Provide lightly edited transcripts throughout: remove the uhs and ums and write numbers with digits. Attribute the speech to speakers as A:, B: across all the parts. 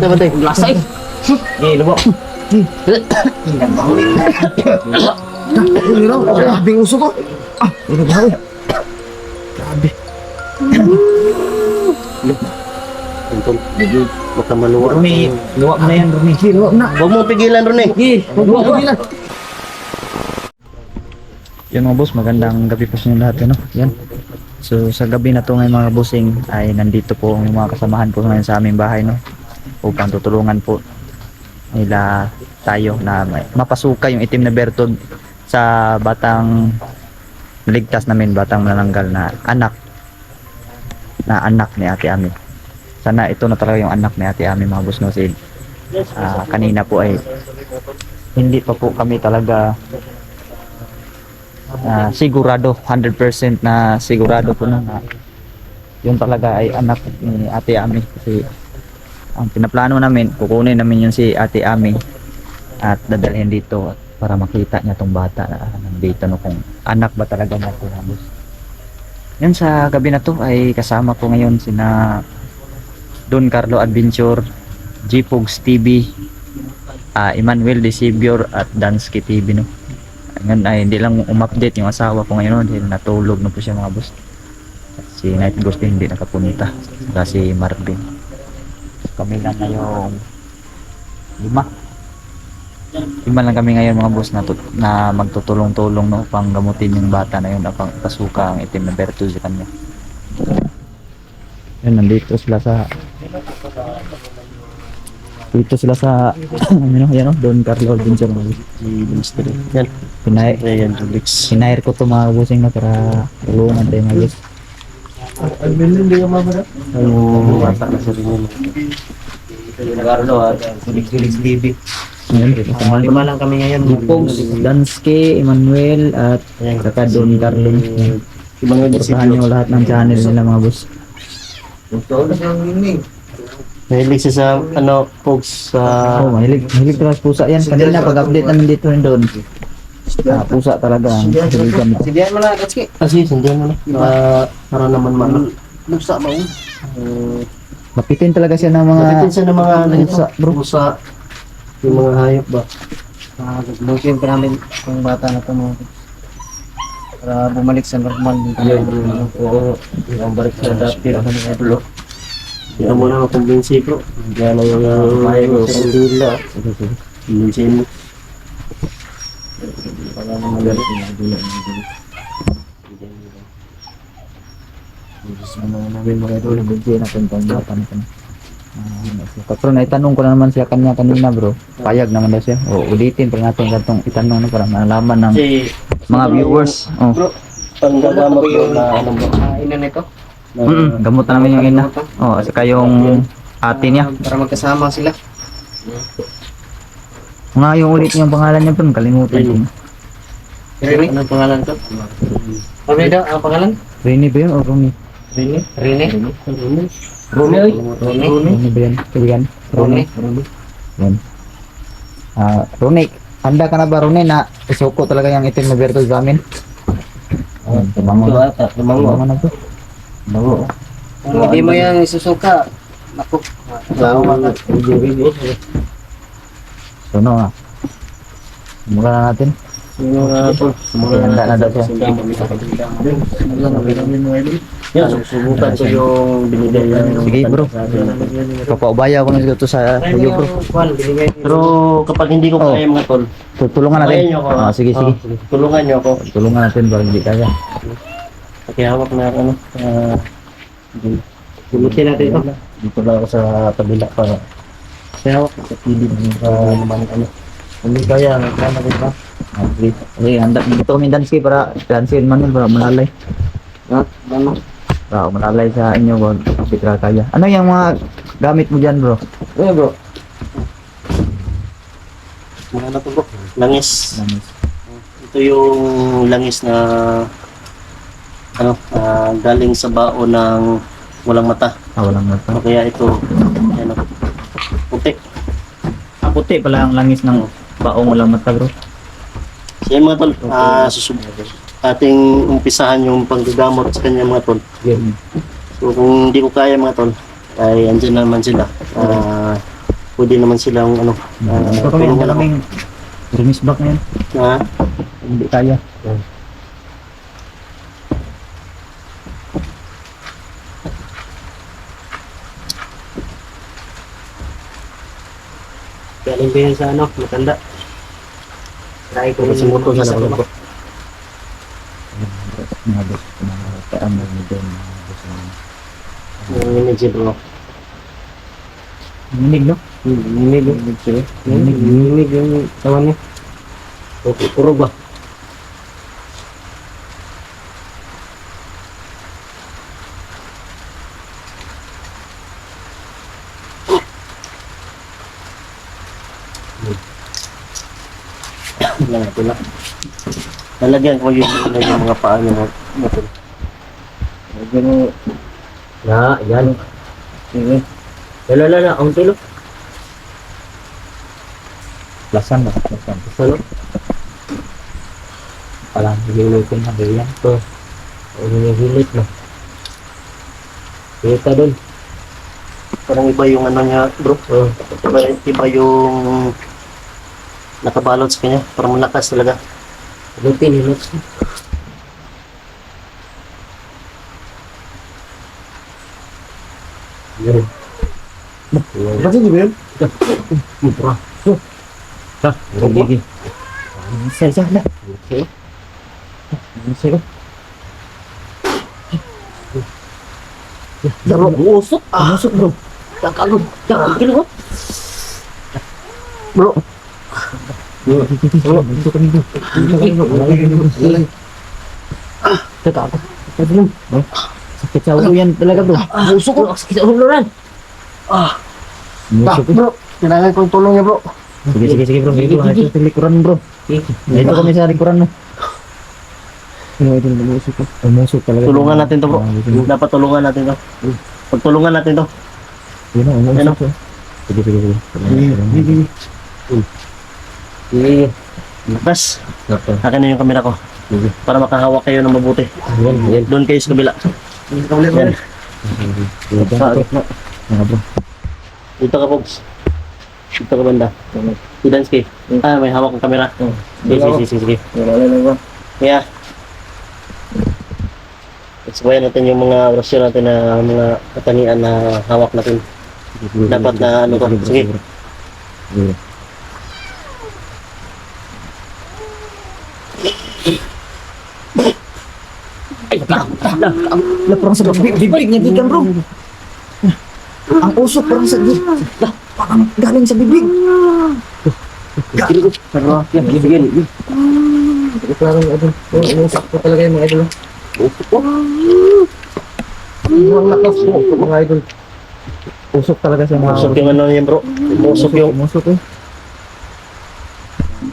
A: bantay.
B: Lasa eh. Lubo.
C: Ini raw, grabe ang uso ko. Ini ba? Grabe.
A: Tungtol, hindi makamaluwa.
B: Rumi, luwa mo na yan, Rumi.
C: Luwa na.
A: Huwag mong pigilan, Ron eh.
C: Luwa na.
B: Yan mga boss, magandang gabi po sa inyo lahat. Ano? Yan. So sa gabi na to ngayon mga bossing ay nandito po ang mga kasamahan ko ngayon sa aming bahay, no? Upang tutulungan po nila tayo na mapasuka yung itim na bertod sa batang ligtas namin, batang manananggal na anak ni Ate Ami. Sana ito na talaga yung anak ni Ate Ami mga boss, no? Kanina po ay hindi pa po kami talaga sigurado, 100% na sigurado po na yun talaga ay anak ni Ate Ami. Kasi ang pinaplano namin, kukunin namin yun si Ate Ami at dadalhin dito para makita niya tong bata na nandito, no, kung anak ba talaga natin. Yan, sa gabi na to ay kasama ko ngayon sina Don Carlo Adventure, G-Pogs TV, Emmanuel De Savior at Dansky TV, no. Ngayon ay hindi lang update yung asawa ko ngayon dahil natulog na po siya mga boss. At si Night Ghost hindi nakapunta, saka si Marvin. Kami lang ngayong lima lang kami ngayon mga boss na magtutulong-tulong, no, pang gamutin yung bata na yun, pang pasuka ang itim na berto sa kanya. Yan, nandito sila sa yan, no, Don Carlo Adventure.
A: Yan.
B: Hinair ko to mga bossing na para tulungan tayo mga boss.
C: Hindi ka mamara.
A: Ang bata na sa rin yun.
B: Felix TV. Lima lang kami ngayon. G-Pogs, Dansky, Emmanuel at saka Don Carlo. Portahan nyo lahat ng channel nila mga boss.
A: Mahilig siya sa, Pogs,
B: Oh, mahilig talaga pusa yan. Kanina pag-update namin dito rin doon. Pusa talaga ang kaibigan nito.
C: Sindihan mo na, Katsuki.
A: kasi sindihan mo na. Para naman Lusa mo.
B: Mapitin talaga siya ng mga
A: Napitin siya ng mga
B: pusa, bro.
A: pusa. Yung mga hayop ba?
C: Lugin pa namin kung bata na ito mo. Para bumalik sa normal.
A: Oo. Ang balik sa dati. Hindi mo na makumbinsi ko. Yan ang mga hayop sa kandila. Kumbinsi mo.
C: Para naman galit yung dula.
B: Gusto mo namin mga idol, nabigyan natin pang bata nito. Pero naitanong ko na naman siya kanina bro. Payag naman daw siya. O ulitin pa natin itong itanong, no, para malaman ng
A: Kasi
B: mga viewers. Oh.
A: bro, panggagamot mo na ba?
C: Ina nito.
B: Gamot na namin yung ina. Oh, saka yung ate niya.
C: Para magkasama sila.
B: Mga yung ulit yung pangalan niya bro, kalimutan ko.
C: Rini?
A: Anong pangalan to?
C: Ano daw ang pangalan?
B: Rini ba yun o Rumi?
C: Rini? Rini?
A: Rumi.
B: Rumi ba yan? Kaibigan? Rumi? Yan. Runi, handa ka na ba Runi na isuko talaga yung itim na berto sa amin? Tumango na. Tumango na to. Tumango.
C: Kung hindi mo yan isusuka, naku.
B: So no nga. Mula na natin. Handa na daw siya.
A: Yan, susubukan ko yung binigay yan.
B: Sige bro. Papaubaya ko na dito sa iyo bro.
A: Pero kapag hindi ko kaya mga tol,
B: Tutulungan natin.
A: Tulungan niyo ako.
B: Sige, sige.
A: Tulungan niyo ako.
B: Tulungan natin bro, hindi kaya.
A: Pakihawak na Gulutin natin ito. Dito lang ako sa tabila para pakihawak sa pilid naman Hindi kaya, nagkana rin ba?
B: Okay, handa dito kami Dansky para cancel man para malalay.
A: Ano?
B: Para malalay sa inyo wag pitra kaya. Ano yung mga gamit mo diyan bro?
A: Bro. Mga na to bro. Langis. Ito yung langis na galing sa bao ng walang mata.
B: Walang mata.
A: Kaya ito, puti.
B: Puti pala ang langis ng baong walang mata bro.
A: So yan mga tol, ating umpisahan yung panggagamot sa kanya mga tol. So kung hindi ko kaya mga tol, ay andyan naman sila. pwede naman silang ano,
B: Ito kami, ang daming remis back na yan.
A: na
B: Hindi kaya.
A: galing ba yan sa ano, matanda. Try ko rin yung motor sa ako.
B: Mga boss, mga paano mo din, mga boss.
A: Yung energy bro.
B: Minig, no?
A: Ninig yung ninig yung tawan niya. Okay, puro ba? Wala, wala. Lalagyan ko yung mga paa niya motor.
C: Lagyan mo.
A: Yan.
C: Sige.
A: Lala, ang tulo.
B: Lasan, lasan.
A: Ano?
B: Parang nilulutin na ba yan?
A: Ito. Ano yung hilit na? Kita doon. Parang iba yung ano niya, bro. Iba yung nakabalot sa kanya. Parang malakas talaga. Hilutin, hilot. Yan.
C: Bakit di ba yun?
A: Mura.
B: Sige. Isa na.
A: Okay.
B: Sige.
A: Bro, usok. Usok, bro. Kakagod. Kakagod ko. Bro.
B: Dito kami bro.
A: Kakagod.
B: Sakit sa ulo yan talaga bro.
A: Usok ko. Sakit sa ulo rin.
B: Musok.
A: Bro, kailangan kong tulong niya, bro.
B: Sige bro. Dito ito sa likuran bro. Dito kami sa likuran no. Ano ito na musok ko. Musok talaga.
A: Tulungan natin to, bro. Dapat tulungan natin to. Pagtulungan natin to.
B: Yun ang
A: Ano?
B: musok. Sige.
A: Sige. Lakas. Akin na yung kamera ko. Para makahawak kayo ng mabuti.
B: Yan.
A: Doon kayo sa kabila. Yan.
B: Mga bro.
A: Dito ka, Pogs. Dito ka banda. Si Dansky. May hawak ng kamera. Sige. Kaya, explain natin yung mga orasyon natin na mga katanian na hawak natin. Dapat na ano to. Sige.
B: Parang sa bibig niya gikan bro. Ang usok parang sa bibig. Parang galing sa bibig.
A: Pero, yan, bibigyan.
C: Parang ano, umusap ko talaga yung mga idol.
A: Usok ko.
C: Ang lakas po, mga idol.
B: Usok talaga sa mga
A: Usok yung ano yan, bro. Usok yung...
B: Umusok eh.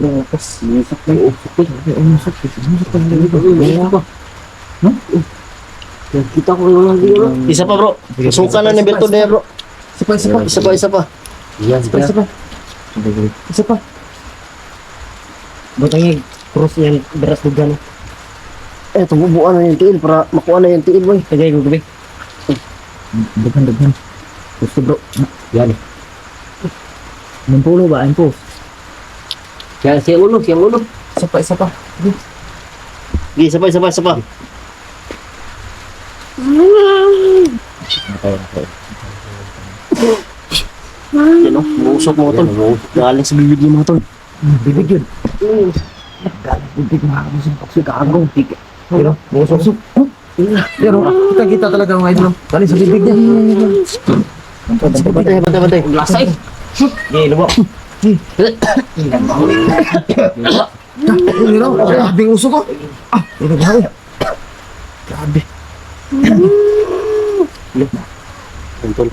C: Ang lakas.
A: Usok yung usok ko.
B: Umusok talaga.
A: Kita ko yung lagi, bro. Isa pa, bro. Susukan na ni Berto na yan, bro. Isa pa. Yan,
C: Isa pa. Ba't ang cross yan, beras dugan.
A: tumubuan na yung tiil para makuha na yung tiil, boy.
C: Tagay ko gabi.
B: Daghan. Gusto bro.
A: Yan.
B: Nampulo ba? Ampo.
A: Yan, siyang ulo.
C: Isa pa.
A: Sige, isa pa.
B: Okay.
A: Yan, o. Uusok mo ito. Galing sa bibig niyo, mga tol.
B: Bibig yun. Galing bibig mga kabusong kapsi kagong.
C: Pero, usok. Pero, kita talaga mga idol. Galing sa bibig niya.
A: Bantay. Lasay.
C: Lubo. Grabe ang usok ko. Grabe.
A: Tol.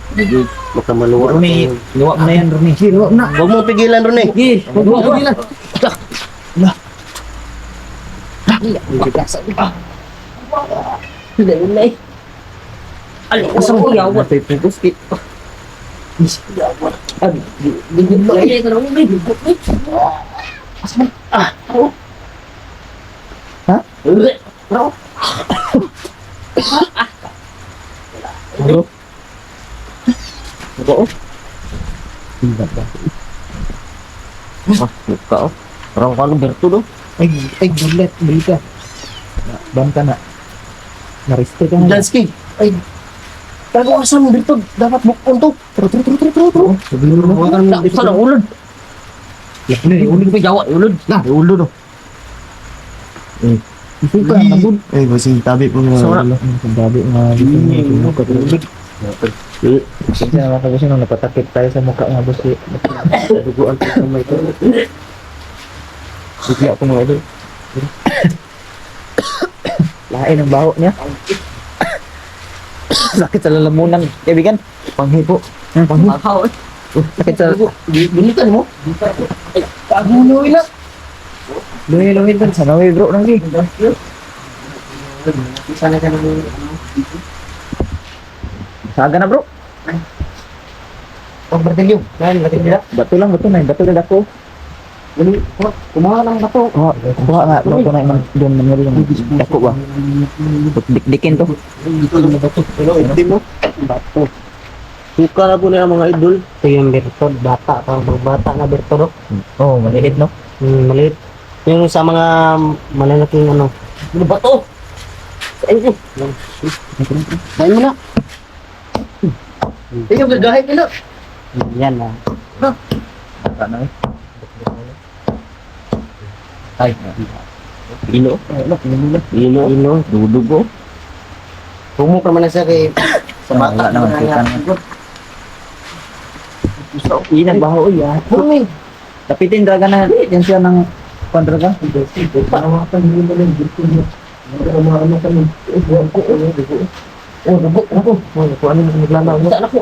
A: Baka maluwa.
B: Rumi, luwa mo na yan Rumi.
C: Luwa na.
A: Huwag mo pigilan, Ron, eh.
C: Luwa ko nila.
A: Asa mo yawa?
B: Ingat ba?
A: Ah, buka oh. Parang kano Berto do.
C: Ay, gulat, balik ka.
B: Ban ka na. Nariste ka na.
C: Lansky, ay, tago asam mo dito, dapat bukon to. Tro.
B: Sabihin mo na.
A: Nak sana ulod. Ulod pa jawa ulod.
C: Nah, ulo no.
B: Ito ka na bud.
C: Ay, basing tabi po nga.
A: Sora.
B: Ang babi nga gusto niya yung katulad. Kasi naman kasi nung napatakip tayo sa mukha nga boss. Duguan ko sa may ito. Bigla ko mga idol. Lain ang baho niya. Sakit sa lalamunan, kaibigan. Panghipo. Panghipo.
A: Makaw eh.
B: Sakit sa...
C: Binitan mo? Ay, pagulo ila.
B: Luhi-luhi doon sa nawi bro. Nang
C: Sana ka nang
B: Saga na bro.
C: pag martilyo. Yan, martilyo.
B: Bato lang, bato na. Bato na ako.
C: Kumuha ng bato.
B: Oh, kuha nga. Bato na yung doon nangyari yung dako ba? Dik-dikin to.
C: Dito lang na bato. Pero hindi mo. Bato.
A: Suka na po na yung mga idol.
C: Ito yung bertod, bata. Parang bata na bertod.
B: Oh, maliit no?
C: Maliit. Yung sa mga malalaking ano.
A: Ano ba to?
C: Ayun. Kain mo na.
A: Ikaw gagahit nila.
C: Yan na.
B: Bata na eh.
A: Ay. Ino. Ino. Dudugo.
C: Pumuk naman na siya kay
B: Sa bata naman. Inang baho ya. Tapitin draga na. Yan siya ng pandraga.
C: Parawakan mo na lang dito niya. Ano kami? Oh, dugo ako. Kung ano yung naglalaw mo. Saan ako?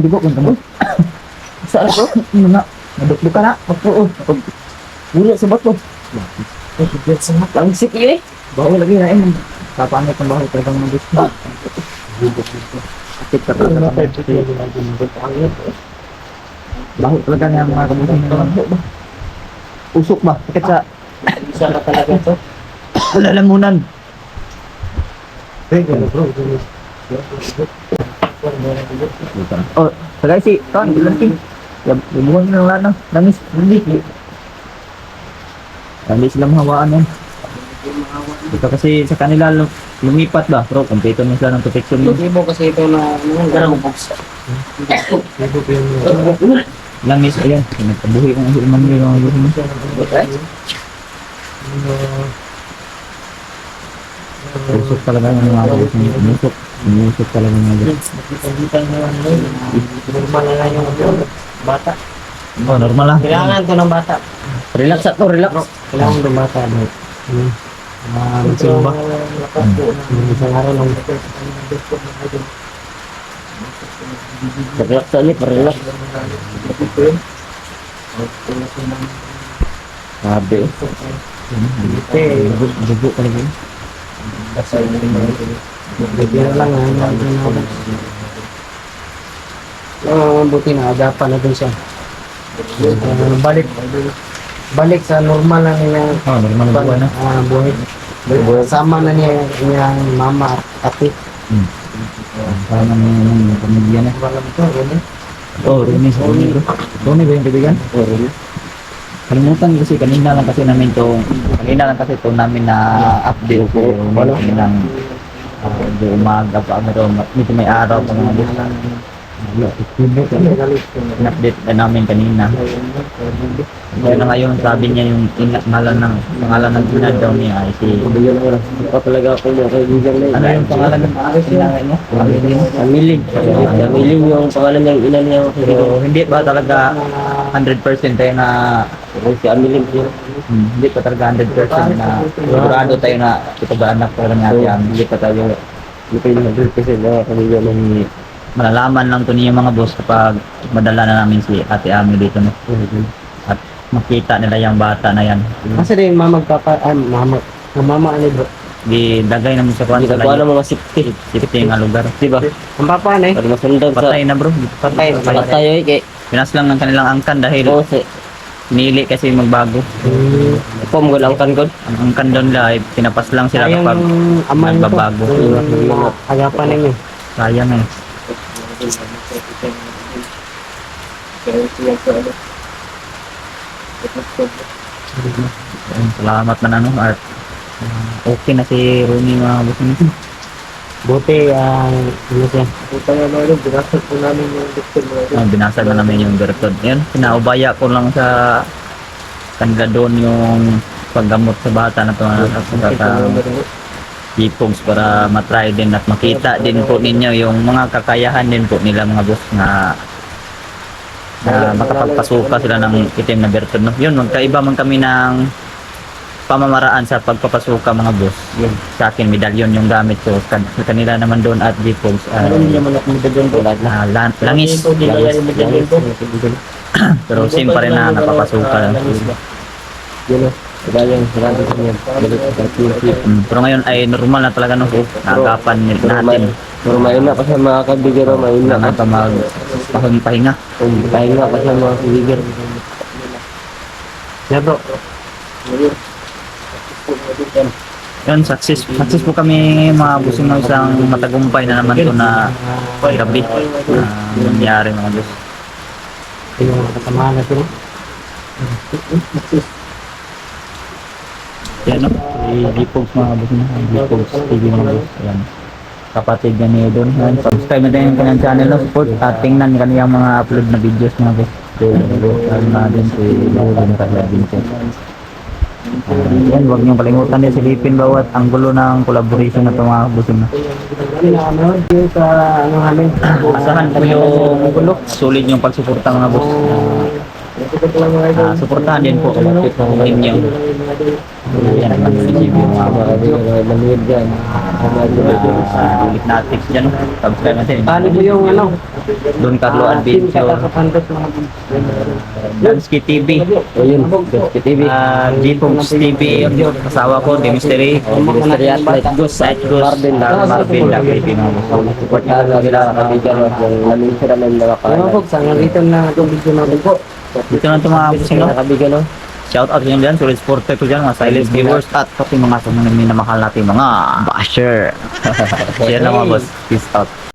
B: Dugo kung tamo.
C: Saan ako?
B: Ano na? Naduklo ka na.
C: Oo. Wala sa bato.
A: Ang siki eh.
B: Baho lagi na eh. Kapangit ng baho talagang mga gusto. Akit ka talaga. Baho talaga nga mga kabutin. Usok ba? Sakit sa
C: Isa na talaga to.
B: lalamunan. Oh, sagay si Ton, lagi. Lumuhan na lang na. Langis. Langis sila mahawaan yan. Ito kasi sa kanila lumipat ba? Pero kompleto na sila ng protection.
C: Hindi mo kasi ito na
A: Garang buksa.
B: Langis, ayan. Nagkabuhi ko ang man yun. Usok talaga yung mga usok. Usok talaga yung mga
C: normal na lang yung bata.
B: Oh, normal lang.
C: Kailangan to ng bata.
B: Relax at to, relax.
C: Kailangan ng bata. Magsimba. Isang araw lang.
A: Relax sa ulit. Relax. Sabi eh.
B: Dugo talaga yun.
C: Bigyan lang buti na agapan na dun siya. Balik sa normal na niya
B: Oh, normal na buwan na.
C: buhay. Sama na niya niyang mama at ate.
B: Parang yung pamilya na. Oh, Rene sa Rene bro. Rene ba yung kaibigan?
A: Oh, really?
B: Kalimutan kasi kanina lang kasi namin to namin na update ko kanina ng umaga pa pero medyo may araw pa mga gusto. In-update na namin kanina. Kaya na ngayon sabi niya yung pangalan ng ina daw niya ay si
A: Ito talaga ako mga kaibigan na
B: ano yung pangalan ng ina niya?
A: Amiling. Amiling yung pangalan ng ina niya.
B: So, hindi ba talaga 100% tayo na
A: Si Amiling siya.
B: hindi pa talaga 100% na sigurado tayo na ito ba anak pa rin natin yan.
A: Hindi pa tayo. Hindi pa yung 100% mga kaibigan na
B: Malalaman lang to niya mga boss kapag madala na namin si Ate Ami dito no. At makita nila yung bata na yan.
C: Kasi din mama mama ano bro.
B: Gidagay naman sa kwan
A: Hindi
B: sa
A: ka
B: layo.
A: ng mga safety.
B: Safety nga lugar.
A: Diba?
C: Ang papa na eh.
A: Para masundan sa...
B: Patay na bro.
C: Patay.
A: Patay eh. Kaya...
B: Pinas lang ang kanilang angkan dahil
A: Oo, si...
B: pinili kasi magbago.
A: Ito mo lang kan ko.
B: Ang angkan doon nila ay pinapas lang sila
C: Ayang
B: kapag
C: aman ko.
B: nagbabago.
C: Agapan ninyo.
B: Sayang eh.
A: Kaya siya sa ano.
B: Ayun, salamat man ano at okay na si Rooney mga boss.
A: Buti, ano siya? Buta nga mga yun, binasag po namin yung doktor mga yun.
B: Binasag na namin yung direktor. Yan, pinaubaya ko lang sa kanila doon yung paggamot sa bata na ito ipogs para matry din at makita din po ninyo yung mga kakayahan din po nila mga boss na makapagpasuka sila ng itim na bertod. No? Yun, magkaiba man kami ng pamamaraan sa pagpapasuka mga boss. Yun, sa akin medalyon yung gamit ko. Sa kanila naman doon at ipogs
A: Hindi naman ako medalyon ko.
B: langis. Pero same pa rin na napapasuka.
A: Yun o. Maraming yan.
B: Pero ngayon ay normal na talaga no. Nagapan natin.
A: Pero mayroon na pa siya mga kabigero, mayroon na
B: Na
A: ka.
B: pahinga.
A: Pahinga pa siya mga kabigero. Yeah bro.
B: Yun, success po kami mga busing ng isang matagumpay na naman to na gabi na nangyari mga boss.
A: Yung kasamahan na sila.
B: Yan no, si Gipogs mga boss na Gipogs TV mga boss. Yan. Kapatid niya ni Don. Yan, subscribe na din yung kanyang channel no, support at tingnan kaniyang mga upload na videos mga boss. Lalo na din si Don Vincent. Yan, huwag niyong kalimutan din silipin bawat anggulo ng collaboration na ito mga busing na.
A: Sa ano namin.
B: Asahan po yung sulit yung pagsuporta mga boss. Suportahan din po kapatid ng inyo. Yan naman yung mga
A: Manuid dyan.
B: ulit natin dyan. Subscribe natin.
A: Paano po yung ano?
B: Don Carlo Adventure. Dansky TV.
A: Ayun, Dansky TV.
B: Gipogs TV. Kasawa ko, The Mystery.
A: Mystery at Light Ghost.
B: Marvin TV mga boss.
A: Support nga lang nila kabigyan yung namin sila ng mga kanan. Ano po, sa ngalitan na itong video natin po.
B: Dito na ito mga busing no.
A: Kabigyan no?
B: Shout out nyo dyan, solid supporter ko dyan, mga silent viewers at pati mga minamahal natin mga basher. Yan lang mga boss, peace out.